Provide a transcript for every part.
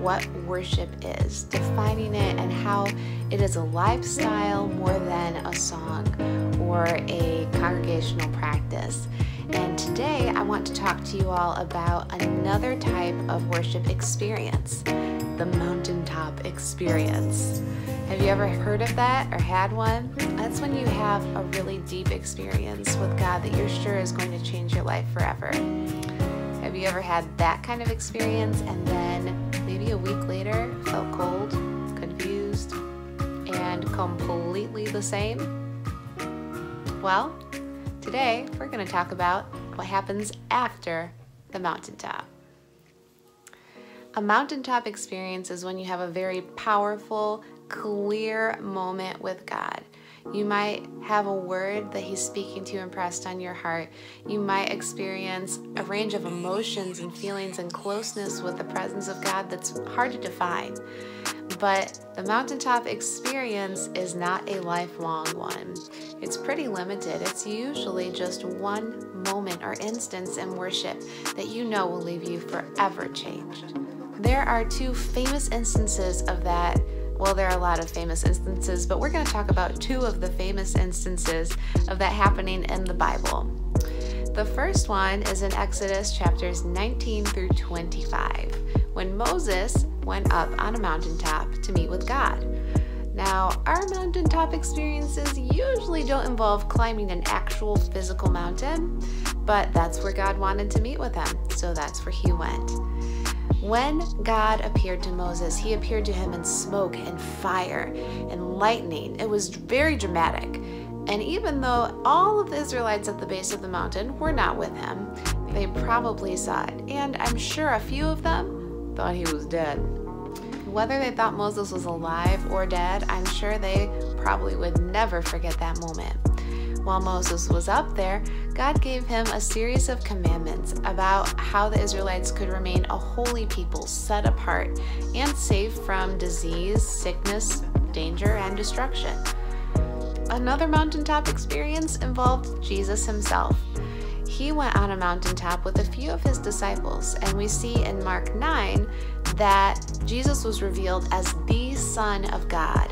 what worship is, defining it and how it is a lifestyle more than a song or a congregational practice. And today I want to talk to you all about another type of worship experience, the mountaintop experience. Have you ever heard of that or had one? That's when you have a really deep experience with God that you're sure is going to change your life forever. Have you ever had that kind of experience and then maybe a week later felt cold, confused, and completely the same? Well, today we're going to talk about what happens after the mountaintop. A mountaintop experience is when you have a very powerful, clear moment with God. You might have a word that He's speaking to you impressed on your heart. You might experience a range of emotions and feelings and closeness with the presence of God that's hard to define. But the mountaintop experience is not a lifelong one. It's pretty limited. It's usually just one moment or instance in worship that you know will leave you forever changed. There are two famous instances of that. Well, there are a lot of famous instances, but we're going to talk about two of the famous instances of that happening in the Bible. The first one is in Exodus chapters 19 through 25, when Moses went up on a mountaintop to meet with God. Now, our mountaintop experiences usually don't involve climbing an actual physical mountain, but that's where God wanted to meet with him, so that's where he went. When God appeared to Moses, he appeared to him in smoke and fire and lightning. It was very dramatic. And even though all of the Israelites at the base of the mountain were not with him, they probably saw it. And I'm sure a few of them thought he was dead. Whether they thought Moses was alive or dead, I'm sure they probably would never forget that moment. While Moses was up there, God gave him a series of commandments about how the Israelites could remain a holy people, set apart, and safe from disease, sickness, danger, and destruction. Another mountaintop experience involved Jesus himself. He went on a mountaintop with a few of his disciples, and we see in Mark 9 that Jesus was revealed as the Son of God.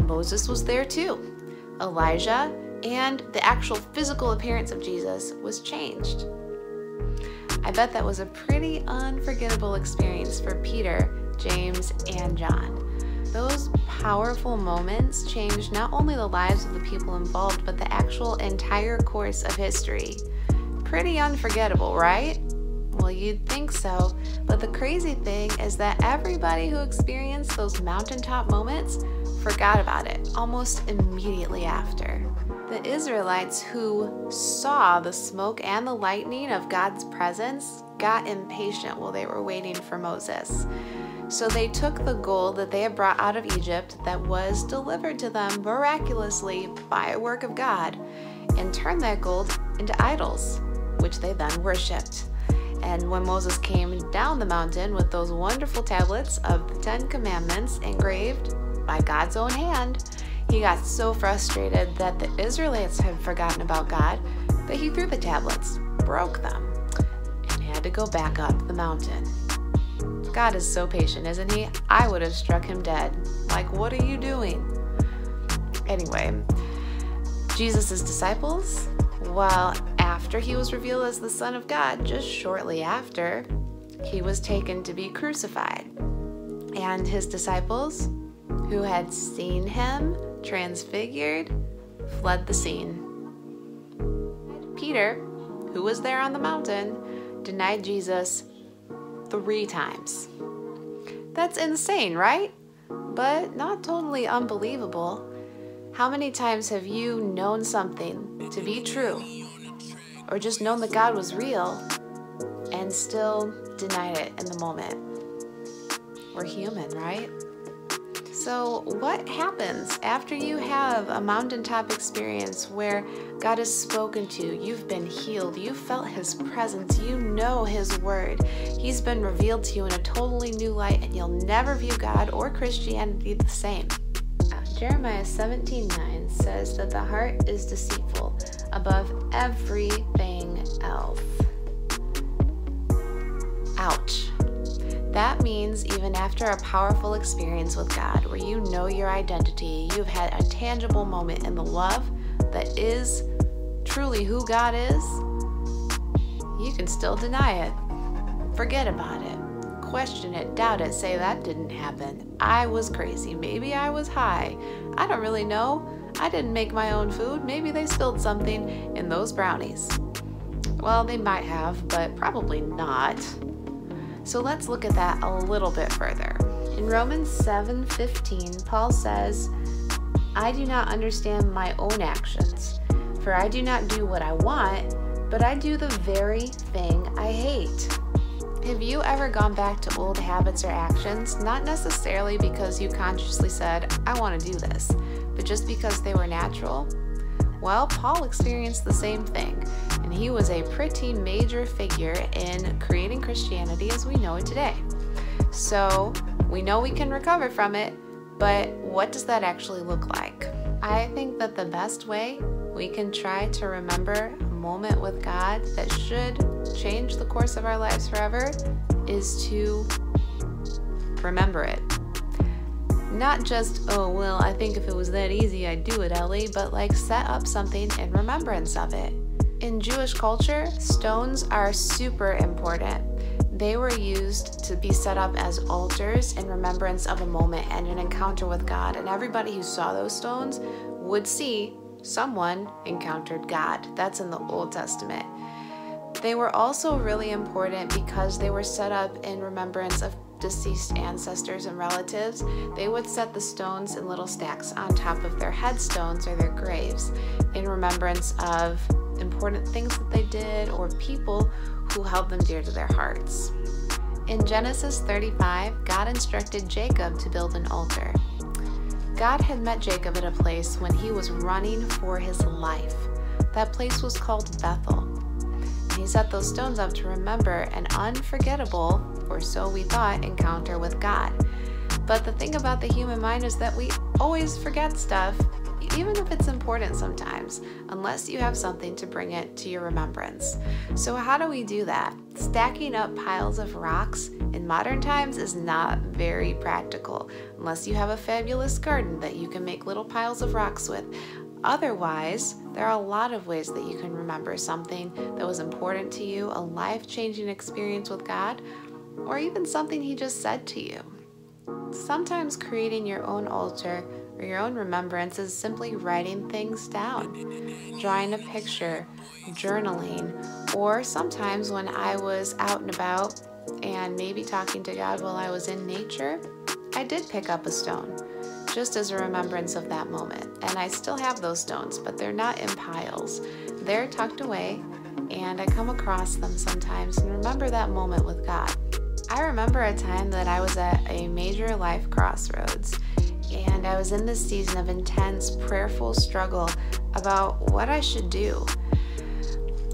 Moses was there too. Elijah and the actual physical appearance of Jesus was changed. I bet that was a pretty unforgettable experience for Peter, James, and John. Those powerful moments changed not only the lives of the people involved, but the actual entire course of history. Pretty unforgettable, right? Well, you'd think so, but the crazy thing is that everybody who experienced those mountaintop moments forgot about it almost immediately after. The Israelites who saw the smoke and the lightning of God's presence got impatient while they were waiting for Moses. So they took the gold that they had brought out of Egypt that was delivered to them miraculously by a work of God and turned that gold into idols, which they then worshipped. And when Moses came down the mountain with those wonderful tablets of the 10 Commandments engraved by God's own hand, he got so frustrated that the Israelites had forgotten about God that he threw the tablets, broke them, and had to go back up the mountain. God is so patient, isn't he? I would have struck him dead. Like, what are you doing? Anyway, Jesus' disciples, well, after he was revealed as the Son of God, just shortly after, he was taken to be crucified. And his disciples, who had seen him transfigured, fled the scene. Peter, who was there on the mountain, denied Jesus 3 times. That's insane, right? But not totally unbelievable. How many times have you known something to be true, or just known that God was real, and still denied it in the moment? We're human, right? So what happens after you have a mountaintop experience where God has spoken to you, you've been healed, you've felt his presence, you know his word, he's been revealed to you in a totally new light, and you'll never view God or Christianity the same? Jeremiah 17:9 says that the heart is deceitful above everything else. Ouch. That means even after a powerful experience with God, where you know your identity, you've had a tangible moment in the love that is truly who God is, you can still deny it. Forget about it. Question it, doubt it, say that didn't happen. I was crazy. Maybe I was high. I don't really know. I didn't make my own food. Maybe they spilled something in those brownies. Well, they might have, but probably not. So let's look at that a little bit further. In Romans 7:15, Paul says, I do not understand my own actions, for I do not do what I want, but I do the very thing I hate. Have you ever gone back to old habits or actions, not necessarily because you consciously said, I want to do this, but just because they were natural? Well, Paul experienced the same thing, and he was a pretty major figure in creating Christianity as we know it today. So we know we can recover from it, but what does that actually look like? I think that the best way we can try to remember a moment with God that should change the course of our lives forever is to remember it. Not just, oh, well, I think if it was that easy, I'd do it, Ellie, but like set up something in remembrance of it. In Jewish culture, stones are super important. They were used to be set up as altars in remembrance of a moment and an encounter with God, and everybody who saw those stones would see someone encountered God. That's in the Old Testament. They were also really important because they were set up in remembrance of deceased ancestors and relatives. They would set the stones in little stacks on top of their headstones or their graves in remembrance of important things that they did or people who held them dear to their hearts. In Genesis 35, God instructed Jacob to build an altar. God had met Jacob at a place when he was running for his life. That place was called Bethel. And he set those stones up to remember an unforgettable, or so we thought, encounter with God. But the thing about the human mind is that we always forget stuff, even if it's important sometimes, unless you have something to bring it to your remembrance. So how do we do that? Stacking up piles of rocks in modern times is not very practical, unless you have a fabulous garden that you can make little piles of rocks with. Otherwise, there are a lot of ways that you can remember something that was important to you, a life-changing experience with God, or even something He just said to you. Sometimes creating your own altar or your own remembrance is simply writing things down, drawing a picture, journaling, or sometimes when I was out and about and maybe talking to God while I was in nature, I did pick up a stone, just as a remembrance of that moment. And I still have those stones, but they're not in piles. They're tucked away, and I come across them sometimes and remember that moment with God. I remember a time that I was at a major life crossroads, and I was in this season of intense, prayerful struggle about what I should do.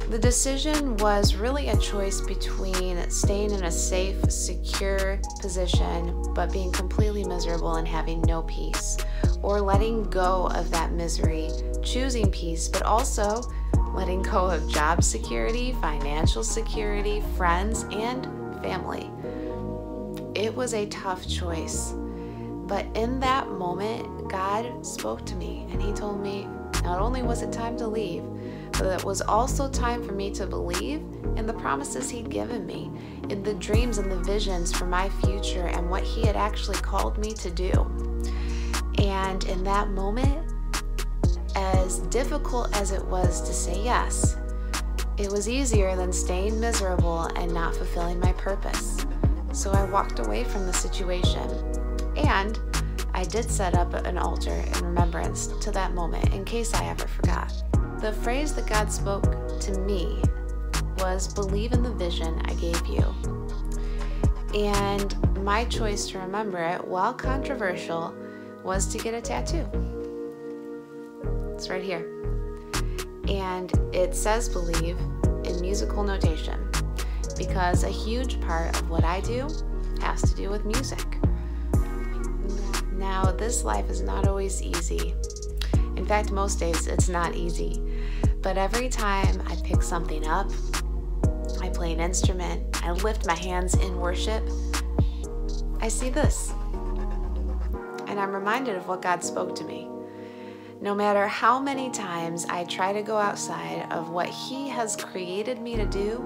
The decision was really a choice between staying in a safe, secure position, but being completely miserable and having no peace, or letting go of that misery, choosing peace, but also letting go of job security, financial security, friends, and family. It was a tough choice, but in that moment, God spoke to me and He told me not only was it time to leave, but it was also time for me to believe in the promises He'd given me, in the dreams and the visions for my future and what He had actually called me to do. And in that moment, as difficult as it was to say yes, it was easier than staying miserable and not fulfilling my purpose. So I walked away from the situation, and I did set up an altar in remembrance to that moment in case I ever forgot. The phrase that God spoke to me was, believe in the vision I gave you. And my choice to remember it, while controversial, was to get a tattoo. It's right here. And it says believe in musical notation, because a huge part of what I do has to do with music. Now, this life is not always easy. In fact, most days it's not easy. But every time I pick something up, I play an instrument, I lift my hands in worship, I see this. And I'm reminded of what God spoke to me. No matter how many times I try to go outside of what He has created me to do,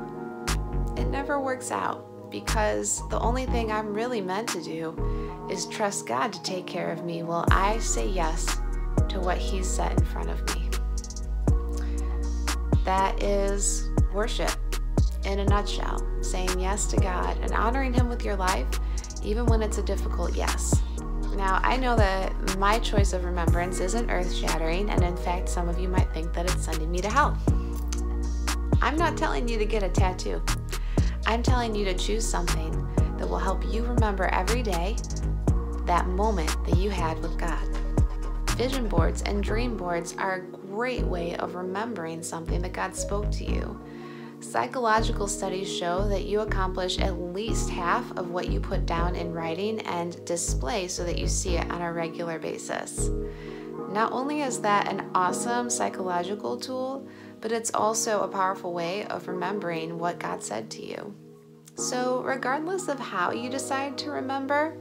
it never works out, because the only thing I'm really meant to do is trust God to take care of me while I say yes to what He's set in front of me. That is worship in a nutshell, saying yes to God and honoring Him with your life, even when it's a difficult yes. Now, I know that my choice of remembrance isn't earth-shattering, and in fact, some of you might think that it's sending me to hell. I'm not telling you to get a tattoo. I'm telling you to choose something that will help you remember every day that moment that you had with God. Vision boards and dream boards are a great way of remembering something that God spoke to you. Psychological studies show that you accomplish at least half of what you put down in writing and display so that you see it on a regular basis. Not only is that an awesome psychological tool, but it's also a powerful way of remembering what God said to you. So regardless of how you decide to remember,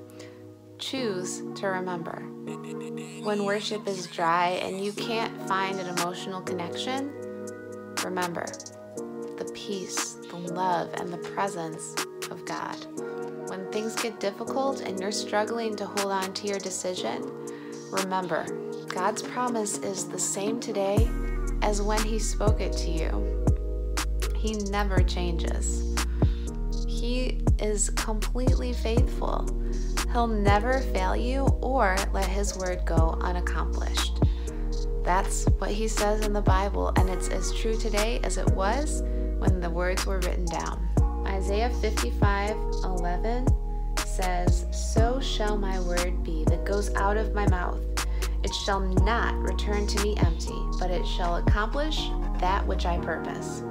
choose to remember. When worship is dry and you can't find an emotional connection, remember the peace, the love, and the presence of God. When things get difficult and you're struggling to hold on to your decision, remember, God's promise is the same today as when He spoke it to you. He never changes. He is completely faithful. He'll never fail you or let His word go unaccomplished. That's what He says in the Bible, and it's as true today as it was when the words were written down. Isaiah 55:11 says, "So shall my word be that goes out of my mouth. It shall not return to me empty, but it shall accomplish that which I purpose."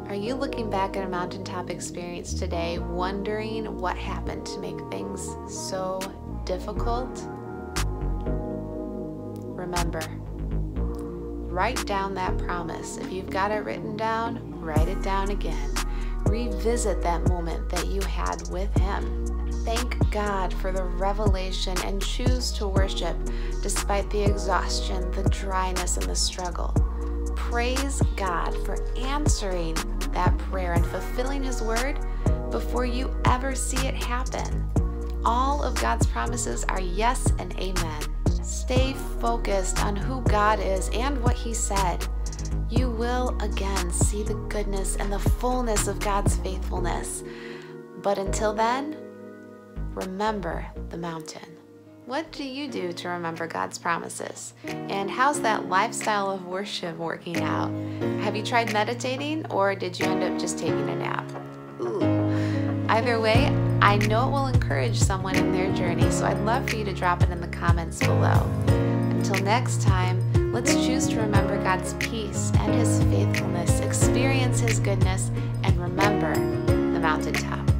Are you looking back at a mountaintop experience today, wondering what happened to make things so difficult? Remember, write down that promise. If you've got it written down, write it down again. Revisit that moment that you had with Him. Thank God for the revelation and choose to worship despite the exhaustion, the dryness, and the struggle. Praise God for answering that prayer and fulfilling His word before you ever see it happen. All of God's promises are yes and amen. Stay focused on who God is and what He said. You will again see the goodness and the fullness of God's faithfulness. But until then, remember the mountain. What do you do to remember God's promises? And how's that lifestyle of worship working out? Have you tried meditating, or did you end up just taking a nap? Ooh. Either way, I know it will encourage someone in their journey, so I'd love for you to drop it in the comments below. Until next time, let's choose to remember God's peace and His faithfulness, experience His goodness, and remember the mountaintop.